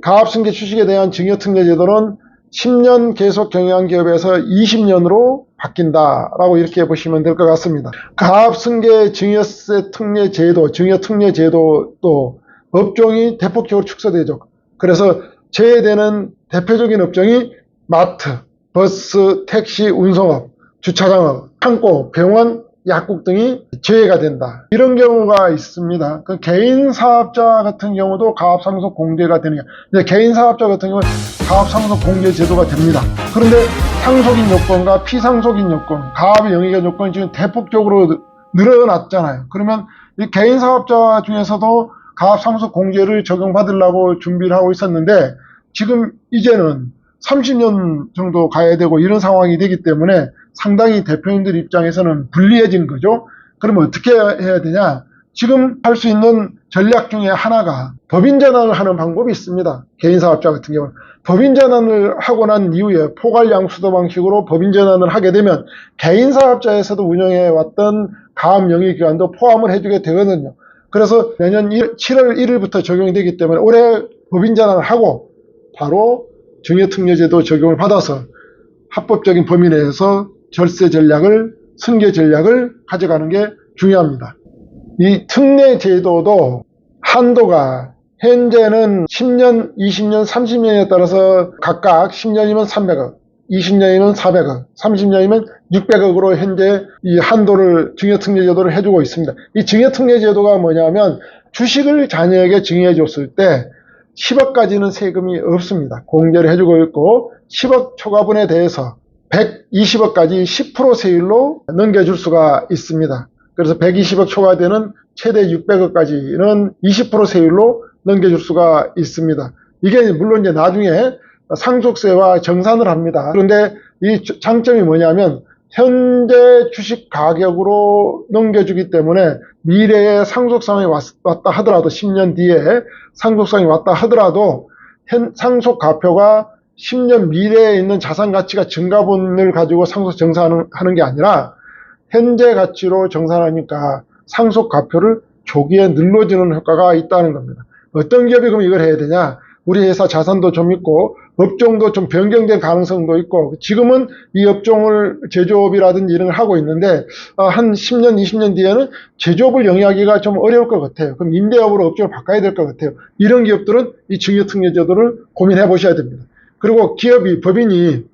S1: 가압승계 주식에 대한 증여특례 제도는 10년 계속 경영한 기업에서 20년으로 바뀐다라고 이렇게 보시면 될 것 같습니다. 가압승계 증여세 특례 제도, 증여특례 제도도 업종이 대폭적으로 축소되죠. 그래서 제외되는 대표적인 업종이 마트, 버스, 택시, 운송업, 주차장업, 창고, 병원, 약국 등이 제외가 된다. 이런 경우가 있습니다. 그 개인 사업자 같은 경우도 가압상속 공제가 되는 게, 개인 사업자 같은 경우는 가압상속 공제 제도가 됩니다. 그런데 상속인 요건과 피상속인 요건, 가압의 영위가 요건이 지금 대폭적으로 늘어났잖아요. 그러면 이 개인 사업자 중에서도 가압상속 공제를 적용받으려고 준비를 하고 있었는데 지금 이제는 30년 정도 가야 되고 이런 상황이 되기 때문에 상당히 대표님들 입장에서는 불리해진 거죠. 그러면 어떻게 해야 되냐? 지금 할 수 있는 전략 중에 하나가 법인 전환을 하는 방법이 있습니다. 개인 사업자 같은 경우는. 법인 전환을 하고 난 이후에 포괄양수도 방식으로 법인 전환을 하게 되면 개인 사업자에서도 운영해 왔던 가압 영위 기간도 포함을 해주게 되거든요. 그래서 내년 7월 1일부터 적용이 되기 때문에 올해 법인 전환을 하고 바로 증여특례제도 적용을 받아서 합법적인 범위 내에서 절세 전략을, 승계 전략을 가져가는 게 중요합니다. 이 특례 제도도 한도가 현재는 10년, 20년, 30년에 따라서 각각 10년이면 300억, 20년이면 400억, 30년이면 600억으로 현재 이 한도를 증여특례 제도를 해주고 있습니다. 이 증여특례 제도가 뭐냐면 주식을 자녀에게 증여해 줬을 때 10억까지는 세금이 없습니다. 공제를 해주고 있고 10억 초과분에 대해서 120억까지 10% 세율로 넘겨줄 수가 있습니다. 그래서 120억 초과되는 최대 600억까지는 20% 세율로 넘겨줄 수가 있습니다. 이게 물론 이제 나중에 상속세와 정산을 합니다. 그런데 이 장점이 뭐냐면 현재 주식 가격으로 넘겨주기 때문에 미래에 상속성이 왔다 하더라도 10년 뒤에 상속성이 왔다 하더라도 상속가표가 10년 미래에 있는 자산 가치가 증가분을 가지고 상속 정산하는 게 아니라 현재 가치로 정산하니까 상속가표를 조기에 늘려주는 효과가 있다는 겁니다. 어떤 기업이 그럼 이걸 해야 되냐? 우리 회사 자산도 좀 있고 업종도 좀 변경될 가능성도 있고 지금은 이 업종을 제조업이라든지 이런 걸 하고 있는데 한 10년, 20년 뒤에는 제조업을 영위하기가 좀 어려울 것 같아요. 그럼 임대업으로 업종을 바꿔야 될 것 같아요. 이런 기업들은 이 증여특례 제도를 고민해 보셔야 됩니다. 그리고 기업이, 법인이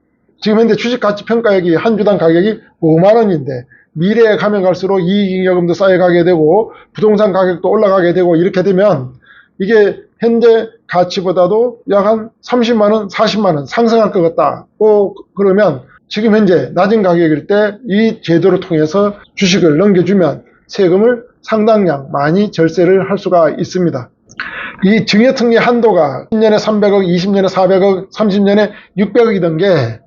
S1: 지금 현재 주식가치평가액이 한 주당 가격이 5만 원인데 미래에 가면 갈수록 이익잉여금도 쌓여가게 되고 부동산 가격도 올라가게 되고 이렇게 되면 이게 현재 가치보다도 약 한 30만 원, 40만 원 상승할 것 같다. 그러면 지금 현재 낮은 가격일 때 이 제도를 통해서 주식을 넘겨주면 세금을 상당량 많이 절세를 할 수가 있습니다. 이 증여특례 한도가 10년에 300억, 20년에 400억, 30년에 600억이던 게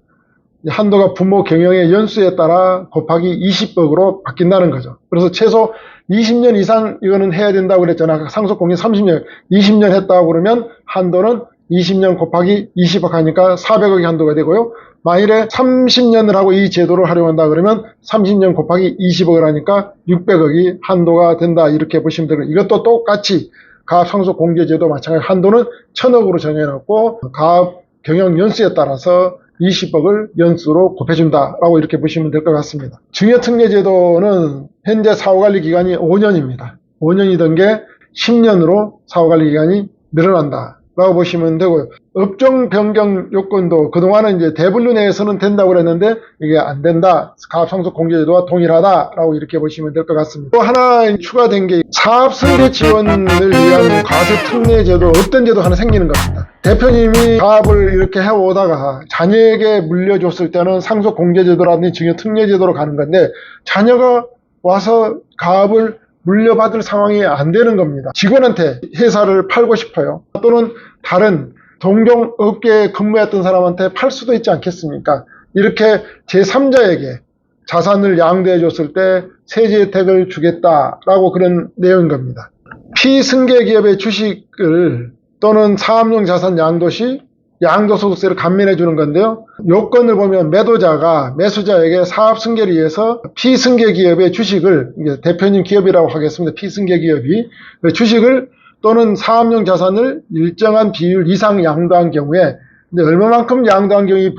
S1: 한도가 부모 경영의 연수에 따라 곱하기 20억으로 바뀐다는 거죠. 그래서 최소 20년 이상 이거는 해야 된다고 그랬잖아. 상속공인 30년, 20년 했다고 그러면 한도는 20년 곱하기 20억 하니까 400억이 한도가 되고요. 만일에 30년을 하고 이 제도를 활용한다 그러면 30년 곱하기 20억을 하니까 600억이 한도가 된다. 이렇게 보시면 되고 이것도 똑같이 가압상속공제제도 마찬가지 한도는 1000억으로 정해놨고 가압 경영 연수에 따라서 20억을 연수로 곱해준다라고 이렇게 보시면 될 것 같습니다. 증여특례제도는 현재 사후관리 기간이 5년입니다. 5년이던 게 10년으로 사후관리 기간이 늘어난다라고 보시면 되고요. 업종 변경 요건도 그동안은 이제 대분류 내에서는 된다고 그랬는데 이게 안 된다. 가압상속 공제제도와 동일하다라고 이렇게 보시면 될 것 같습니다. 또 하나 추가된 게 사업 승계 지원을 위한 과세 특례 제도, 없던 제도 하나 생기는 겁니다. 대표님이 사업을 이렇게 해오다가 자녀에게 물려줬을 때는 상속 공제제도라든지 증여 특례 제도로 가는 건데 자녀가 와서 가압을 물려받을 상황이 안 되는 겁니다. 직원한테 회사를 팔고 싶어요. 또는 다른 동종 업계에 근무했던 사람한테 팔 수도 있지 않겠습니까? 이렇게 제3자에게 자산을 양도해 줬을 때 세제 혜택을 주겠다라고 그런 내용인 겁니다. 피승계 기업의 주식을 또는 사업용 자산 양도 시 양도소득세를 감면해 주는 건데요. 요건을 보면 매도자가 매수자에게 사업 승계를 위해서 피승계 기업의 주식을, 이제 대표님 기업이라고 하겠습니다. 피승계 기업이 주식을 또는 사업용 자산을 일정한 비율 이상 양도한 경우에, 근데 얼마만큼 양도한 경우에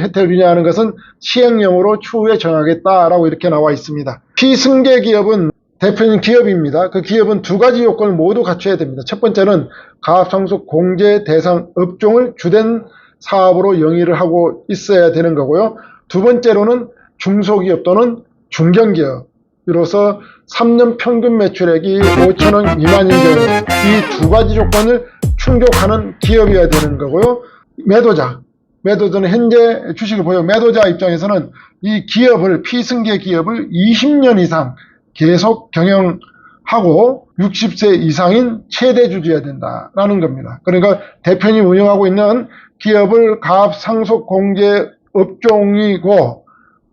S1: 혜택을 주냐 하는 것은 시행령으로 추후에 정하겠다라고 이렇게 나와 있습니다. 피승계 기업은 대표님 기업입니다. 그 기업은 두 가지 요건을 모두 갖춰야 됩니다. 첫 번째는 가압상속 공제 대상 업종을 주된 사업으로 영위를 하고 있어야 되는 거고요. 두 번째로는 중소기업 또는 중견기업으로서 3년 평균 매출액이 5천원 미만인 경우, 이 두 가지 조건을 충족하는 기업이어야 되는 거고요. 매도자는 현재 주식을 보유 매도자 입장에서는 이 기업을, 피승계 기업을 20년 이상 계속 경영하고 60세 이상인 최대 주주여야 된다라는 겁니다. 그러니까 대표님 운영하고 있는 기업을 가압상속 공제 업종이고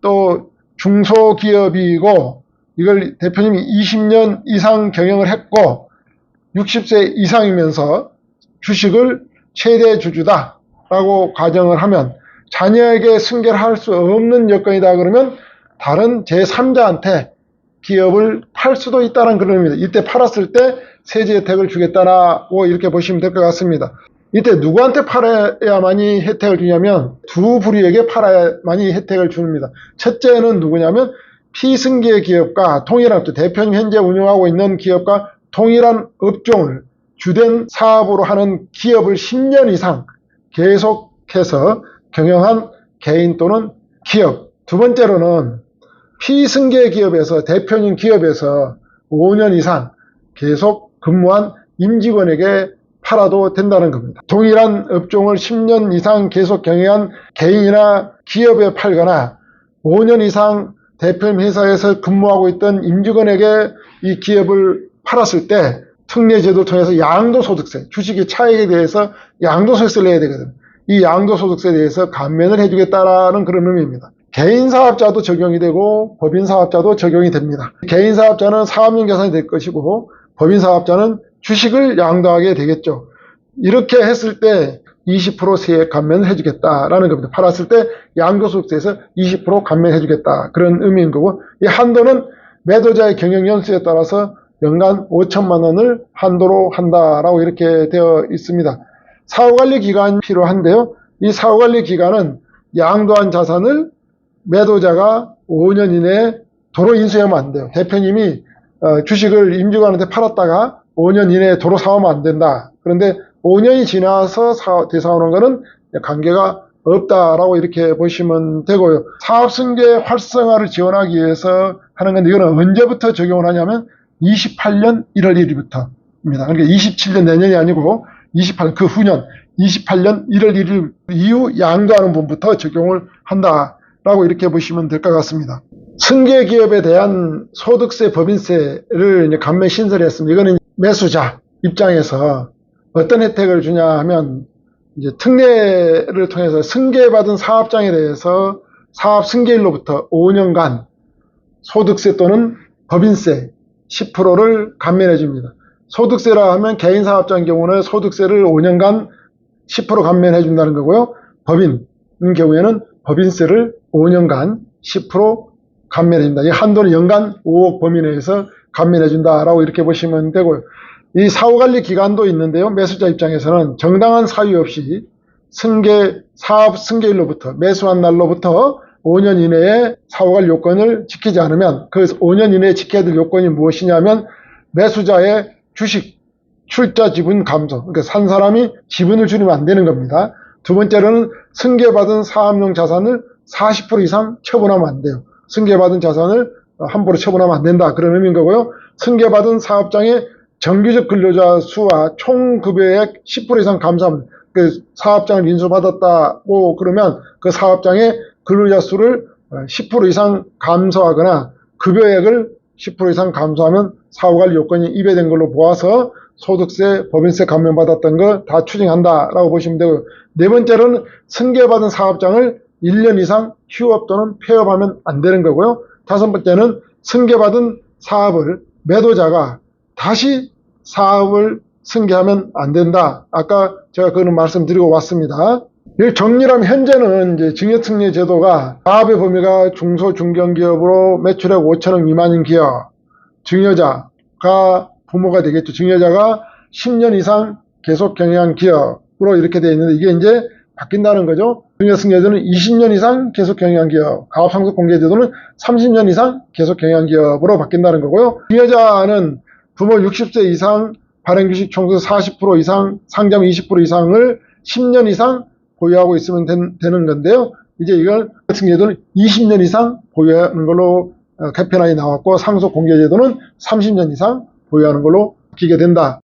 S1: 또 중소기업이고 이걸 대표님이 20년 이상 경영을 했고 60세 이상이면서 주식을 최대 주주다라고 가정을 하면 자녀에게 승계를 할 수 없는 여건이다 그러면 다른 제3자한테 기업을 팔 수도 있다는 그런 의미입니다. 이때 팔았을 때 세제 혜택을 주겠다라고 이렇게 보시면 될 것 같습니다. 이때 누구한테 팔아야만이 혜택을 주냐면 두 부류에게 팔아야만이 혜택을 줍니다. 첫째는 누구냐면 피승계 기업과 동일한, 대표님 현재 운영하고 있는 기업과 동일한 업종을 주된 사업으로 하는 기업을 10년 이상 계속해서 경영한 개인 또는 기업. 두 번째로는 피승계 기업에서, 대표님 기업에서 5년 이상 계속 근무한 임직원에게 팔아도 된다는 겁니다. 동일한 업종을 10년 이상 계속 경영한 개인이나 기업에 팔거나 5년 이상 대표님 회사에서 근무하고 있던 임직원에게 이 기업을 팔았을 때 특례제도를 통해서 양도소득세, 주식의 차익에 대해서 양도소득세를 내야 되거든요. 이 양도소득세에 대해서 감면을 해주겠다라는 그런 의미입니다. 개인사업자도 적용이 되고 법인사업자도 적용이 됩니다. 개인사업자는 사업용 자산이 될 것이고 법인사업자는 주식을 양도하게 되겠죠. 이렇게 했을 때 20% 세액 감면을 해주겠다라는 겁니다. 팔았을 때 양도소득세에서 20% 감면해주겠다 그런 의미인 거고, 이 한도는 매도자의 경영연수에 따라서 연간 5천만 원을 한도로 한다라고 이렇게 되어 있습니다. 사후관리 기간이 필요한데요. 이 사후관리 기간은 양도한 자산을 매도자가 5년 이내에 도로 인수하면 안 돼요. 대표님이 주식을 임직원한테 팔았다가 5년 이내에 도로 사오면 안 된다. 그런데 5년이 지나서 되사오는 것은 관계가 없다라고 이렇게 보시면 되고요. 사업승계 활성화를 지원하기 위해서 하는 건데, 이거는 언제부터 적용을 하냐면 28년 1월 1일부터입니다. 그러니까 27년 내년이 아니고 28년 그 후년 28년 1월 1일 이후 양도하는 분부터 적용을 한다라고 이렇게 보시면 될 것 같습니다. 승계 기업에 대한 소득세, 법인세를 이제 감면 신설했습니다. 이거는 매수자 입장에서 어떤 혜택을 주냐 하면, 이제 특례를 통해서 승계받은 사업장에 대해서 사업 승계일로부터 5년간 소득세 또는 법인세 10%를 감면해 줍니다. 소득세라 하면 개인 사업자인 경우는 소득세를 5년간 10% 감면해 준다는 거고요. 법인인 경우에는 법인세를 5년간 10% 감면해 준다. 이 한도는 연간 5억 범위 내에서 감면해 준다라고 이렇게 보시면 되고요. 이 사후관리 기간도 있는데요. 매수자 입장에서는 정당한 사유 없이 사업 승계일로부터, 매수한 날로부터 5년 이내에 사후관리 요건을 지키지 않으면, 그 5년 이내에 지켜야 될 요건이 무엇이냐면 매수자의 주식, 출자 지분 감소. 그러니까 산 사람이 지분을 줄이면 안 되는 겁니다. 두 번째로는 승계받은 사업용 자산을 40% 이상 처분하면 안 돼요. 승계받은 자산을 함부로 처분하면 안 된다. 그런 의미인 거고요. 승계받은 사업장의 정규직 근로자 수와 총 급여액 10% 이상 감소하면, 그 사업장을 인수받았다고 그러면 그 사업장의 근로자 수를 10% 이상 감소하거나 급여액을 10% 이상 감소하면 사후관리 요건이 위배된 걸로 보아서 소득세, 법인세 감면받았던 거 다 추징한다라고 보시면 되고요. 네 번째로는 승계받은 사업장을 1년 이상 휴업 또는 폐업하면 안 되는 거고요. 다섯 번째는 승계받은 사업을 매도자가 다시 사업을 승계하면 안 된다. 아까 제가 그런 말씀드리고 왔습니다. 정리하면 현재는 이제 증여특례 제도가 사업의 범위가 중소 중견기업으로 매출액 5천억 미만인 기업, 증여자가 부모가 되겠죠. 증여자가 10년 이상 계속 경영한 기업으로 이렇게 되어 있는데, 이게 이제 바뀐다는 거죠. 증여승계제도는 20년 이상 계속 경영한 기업, 가업상속공개제도는 30년 이상 계속 경영한 기업으로 바뀐다는 거고요. 증여자는 부모 60세 이상, 발행주식 총수 40% 이상, 상점 20% 이상을 10년 이상 보유하고 있으면 되는 건데요. 이제 이걸 승계제도는 20년 이상 보유하는 걸로 개편안이 나왔고, 상속공개제도는 30년 이상 보유하는 걸로 바뀌게 된다.